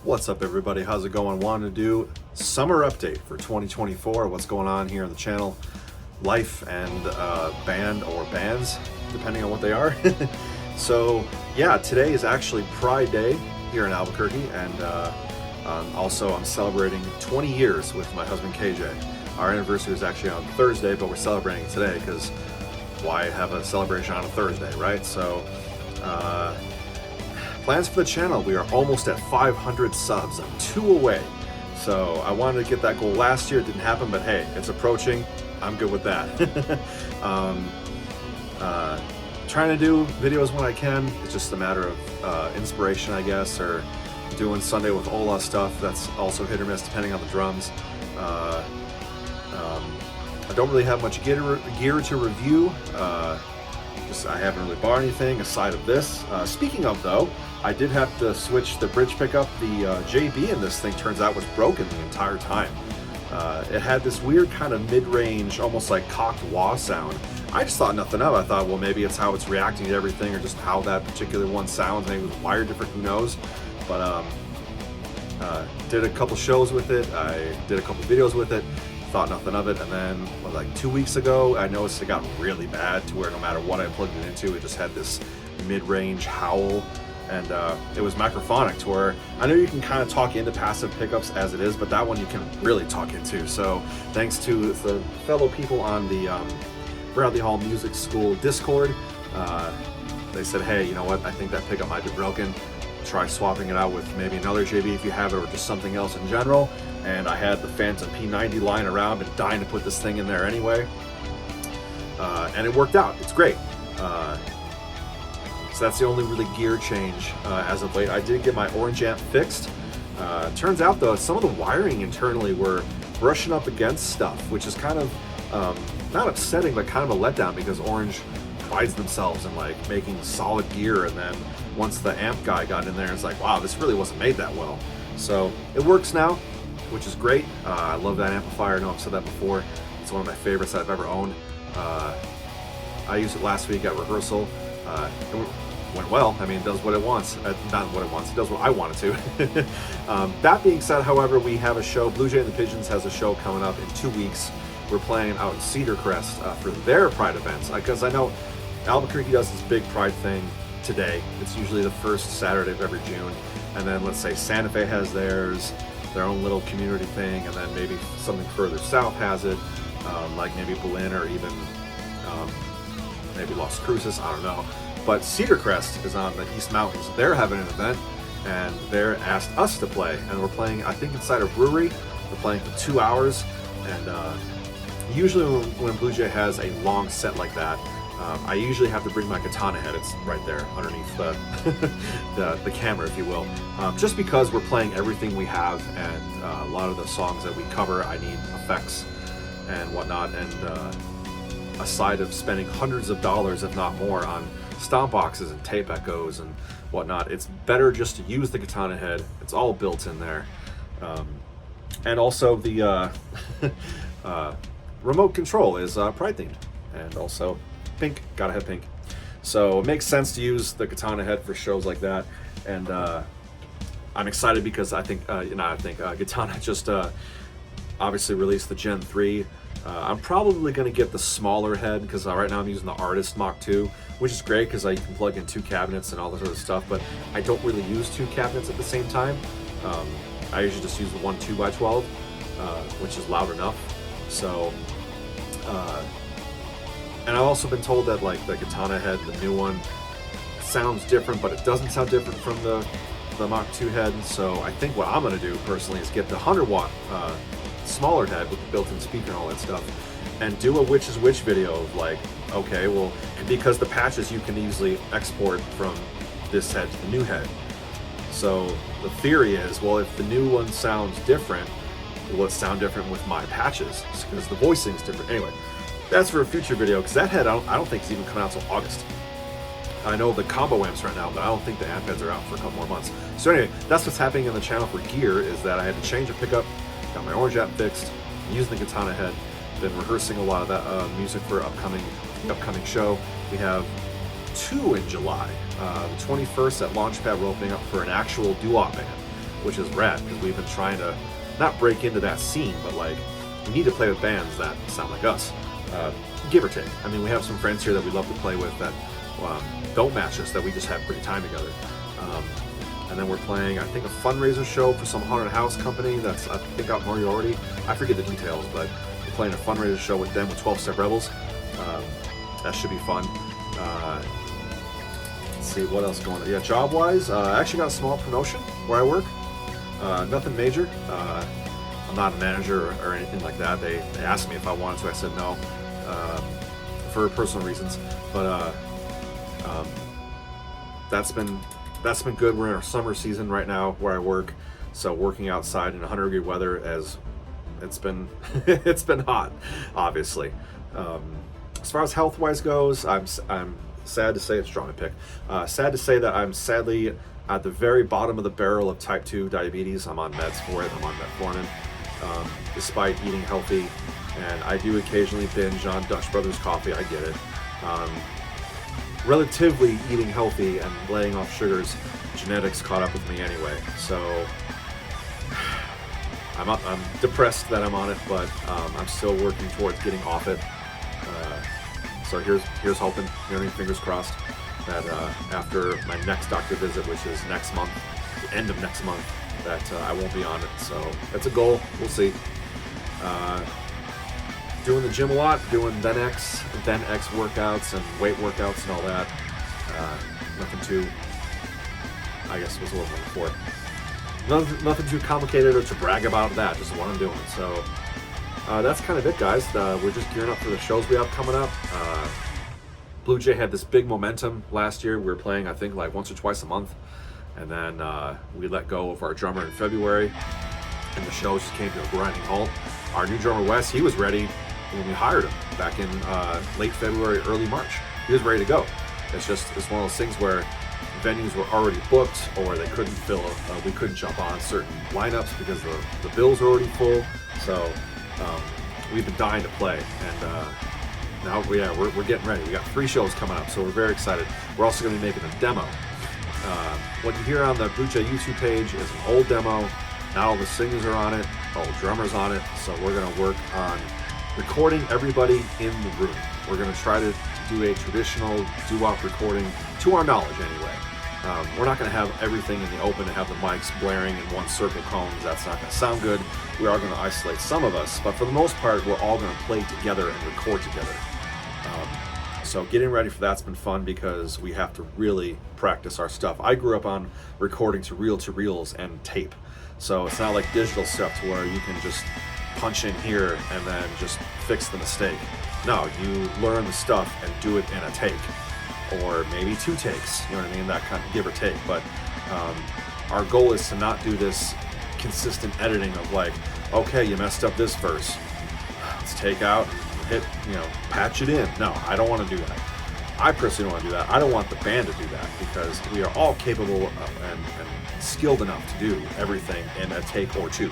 What's up, everybody? How's it going? Wanted to do summer update for 2024. What's going on here on the channel, life, and band or bands, depending on what they are. So yeah, today is actually Pride Day here in Albuquerque, and also I'm celebrating 20 years with my husband KJ. Our anniversary is actually on Thursday, but we're celebrating today because why have a celebration on a Thursday, right? So plans for the channel, we are almost at 500 subs. I'm 2 away. So I wanted to get that goal last year. It didn't happen, but hey, it's approaching. I'm good with that. Trying to do videos when I can. It's just a matter of inspiration, I guess, or doing Sunday with Ola stuff. That's also hit or miss depending on the drums. I don't really have much gear to review. I haven't really bought anything aside of this. Speaking of though, I did have to switch the bridge pickup. The JB in this thing turns out was broken the entire time. It had this weird kind of mid-range, almost like cocked wah sound. I just thought nothing of it. I thought, well, maybe it's how it's reacting to everything or just how that particular one sounds. Maybe it was wired different, who knows. But did a couple shows with it. I did a couple videos with it. Thought nothing of it, and then like 2 weeks ago I noticed it got really bad to where no matter what I plugged it into, it just had this mid-range howl, and it was microphonic to where I know you can kind of talk into passive pickups as it is, but that one you can really talk into. So thanks to the fellow people on the Bradley Hall Music School Discord, they said, hey, you know what, I think that pickup might be broken. Try swapping it out with maybe another JB if you have it, or just something else in general. And I had the Phantom P90 lying around, been dying to put this thing in there anyway. And it worked out, it's great. So that's the only really gear change as of late. I did get my orange amp fixed. Turns out though, some of the wiring internally were brushing up against stuff, which is kind of, not upsetting, but kind of a letdown, because Orange prides themselves in like making solid gear, and then once the amp guy got in there, it's like, wow, this really wasn't made that well. So it works now, which is great. I love that amplifier. I know I've said that before. It's one of my favorites that I've ever owned. I used it last week at rehearsal. It went well. I mean, it does what it wants. Not what it wants, it does what I want it to. That being said, however, we have a show. Blue Jay and the Pigeons has a show coming up in 2 weeks. We're playing out in Cedar Crest for their Pride events. Because I know Albuquerque does this big Pride thing today. It's usually the first Saturday of every June. And then let's say Santa Fe has theirs, their own little community thing, and then maybe something further south has it, like maybe Berlin, or even maybe Las Cruces, I don't know. But Cedar Crest is on the East Mountains. They're having an event, and they're asked us to play, and we're playing, I think, inside a brewery. We're playing for 2 hours, and usually when Blue Jay has a long set like that, I usually have to bring my katana head. It's right there underneath the camera, if you will. Just because we're playing everything we have, and a lot of the songs that we cover, I need effects and whatnot. And aside of spending hundreds of dollars, if not more, on stomp boxes and tape echoes and whatnot, it's better just to use the katana head. It's all built in there. And also the remote control is Pride themed, and also pink, gotta have pink. So it makes sense to use the katana head for shows like that. And I'm excited because I think, Katana just obviously released the Gen 3. I'm probably gonna get the smaller head, because right now I'm using the Artist Mach 2, which is great because I can plug in 2 cabinets and all this other stuff, but I don't really use 2 cabinets at the same time. I usually just use the one 2x12, which is loud enough. So, and I've also been told that like the Katana head, the new one, sounds different, but it doesn't sound different from the Mach 2 head. So I think what I'm gonna do personally is get the 100 watt smaller head with the built-in speaker and all that stuff, and do a which is which video of like, okay, well, because the patches you can easily export from this head to the new head. So the theory is, well, if the new one sounds different, will it sound different with my patches? Because the voicing's different. Anyway, that's for a future video, because that head I don't think is even coming out until August. I know the combo amps right now, but I don't think the amp heads are out for a couple more months. So anyway, that's what's happening in the channel for gear, is that I had to change a pickup, got my orange amp fixed, using the Katana head, been rehearsing a lot of that music for upcoming show. We have 2 in July. The 21st at Launchpad, we're opening up for an actual doo-wop band. which is rad because we've been trying to not break into that scene, but like we need to play with bands that sound like us, give or take. I mean, we have some friends here that we love to play with that don't match us, that we just have a great time together. And then we're playing, I think, a fundraiser show for some haunted house company that's, I think, out in Moriarty. I forget the details, but we're playing a fundraiser show with them with 12 Step Rebels. That should be fun. Let's see what else going on. Yeah, job-wise, I actually got a small promotion where I work. Nothing major. I'm not a manager or anything like that. They asked me if I wanted to. I said no, for personal reasons. But that's been good. We're in our summer season right now where I work, so working outside in 100-degree weather, as it's been it's been hot, obviously. As far as health-wise goes, I'm sad to say, it's drawing a pick. Sad to say that I'm sadly at the very bottom of the barrel of type 2 diabetes. I'm on meds for it. I'm on metformin, despite eating healthy, and I do occasionally binge on Dutch Brothers coffee. I get it. Relatively eating healthy and laying off sugars, genetics caught up with me anyway. So I'm depressed that I'm on it, but I'm still working towards getting off it. So here's hoping, fingers crossed, that after my next doctor visit, which is next month, the end of next month, that I won't be on it. So that's a goal. We'll see. Doing the gym a lot, doing then X workouts and weight workouts and all that. Nothing too, I guess was what I'm looking for. Nothing too complicated or to brag about that, just what I'm doing. So that's kind of it, guys. We're just gearing up for the shows we have coming up. Blue Jay had this big momentum last year. We were playing, I think, like once or twice a month. And then we let go of our drummer in February, and the shows just came to a grinding halt. Our new drummer, Wes, he was ready when we hired him back in late February, early March. He was ready to go. It's one of those things where venues were already booked, or they couldn't fill, we couldn't jump on certain lineups because the bills were already full. So we've been dying to play, and now we're getting ready. We got 3 shows coming up, so we're very excited. We're also going to be making a demo. What you hear on the Blue Jay YouTube page is an old demo. Not all the singers are on it, all the drummers on it, so we're going to work on recording everybody in the room. We're going to try to do a traditional doo-wop recording, to our knowledge anyway. We're not going to have everything in the open and have the mics blaring in one circle cones. That's not going to sound good. We are going to isolate some of us, but for the most part, we're all going to play together and record together. So getting ready for that's been fun because we have to really practice our stuff. I grew up on recording to reel-to-reels and tape. So it's not like digital stuff to where you can just punch in here and then just fix the mistake. No, you learn the stuff and do it in a take, or maybe 2 takes, you know what I mean? That kind of give or take. But our goal is to not do this consistent editing of like, okay, you messed up this verse, let's take out, hit, patch it in. No, I don't want to do that. I personally don't want to do that. I don't want the band to do that because we are all capable of, and skilled enough to do everything in a take or 2.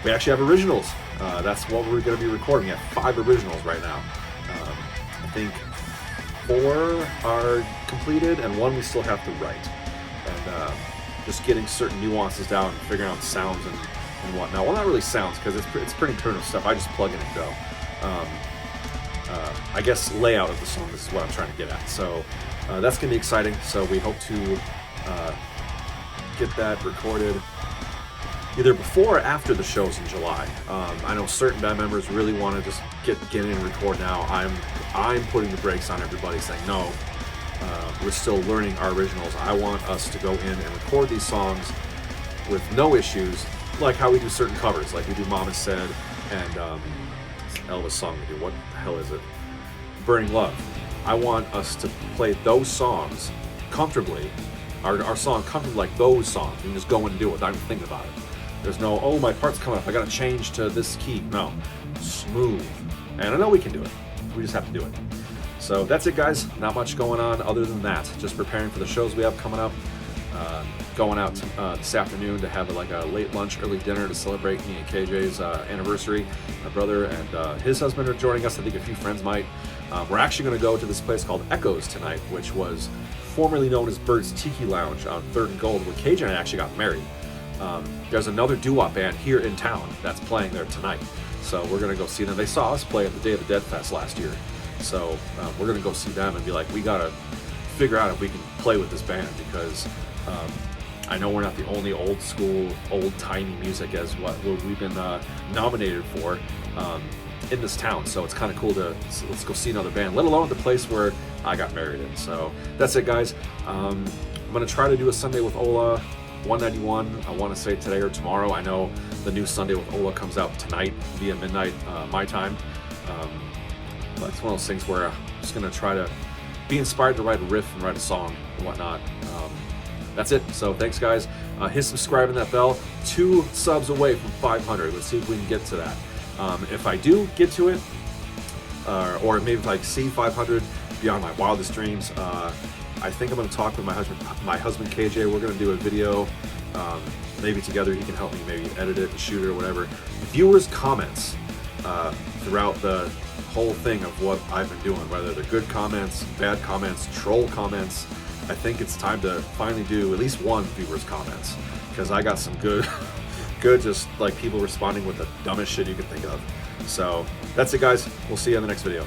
We actually have originals. That's what we're going to be recording. We have 5 originals right now. I think 4 are completed and 1 we still have to write. And just getting certain nuances down and figuring out sounds and whatnot. Well, not really sounds because it's pretty primitive stuff. I just plug in and go. I guess layout of the song is what I'm trying to get at. So that's going to be exciting. So we hope to get that recorded either before or after the shows in July. I know certain band members really want to just get in and record now. I'm putting the brakes on everybody, saying no. We're still learning our originals. I want us to go in and record these songs with no issues, like how we do certain covers, like we do Mama Said and Elvis song we do. What the hell is it? Burning Love. I want us to play those songs comfortably, our song comfortably like those songs. We can just go in and do it without even thinking about it. There's no, oh, my part's coming up, I gotta change to this key. No, smooth. And I know we can do it. We just have to do it. So that's it, guys. Not much going on other than that. Just preparing for the shows we have coming up. Going out this afternoon to have like a late lunch, early dinner to celebrate me and KJ's anniversary. My brother and his husband are joining us. I think a few friends might. We're actually going to go to this place called Echoes tonight, which was formerly known as Bird's Tiki Lounge on 3rd and Gold, where KJ and I actually got married. There's another doo-wop band here in town that's playing there tonight. So we're gonna go see them. They saw us play at the Day of the Dead Fest last year. So we're gonna go see them and be like, we gotta figure out if we can play with this band, because I know we're not the only old school, old timey music as what we've been nominated for in this town. So it's kind of cool to let's go see another band, let alone the place where I got married in. So that's it, guys. I'm gonna try to do a Sunday with Ola 191. I want to say today or tomorrow. I know the new Sunday with Ola comes out tonight via midnight my time. But it's one of those things where I'm just gonna try to be inspired to write a riff and write a song and whatnot. That's it. So thanks, guys. Hit subscribe and that bell. 2 subs away from 500. Let's see if we can get to that. If I do get to it, or maybe if I see 500 beyond my wildest dreams, I think I'm going to talk with my husband KJ. We're going to do a video, maybe together. He can help me maybe edit it and shoot it or whatever. Viewers' comments throughout the whole thing of what I've been doing, whether they're good comments, bad comments, troll comments. I think it's time to finally do at least one viewer's comments, because I got some good just like people responding with the dumbest shit you could think of. So that's it, guys. We'll see you in the next video.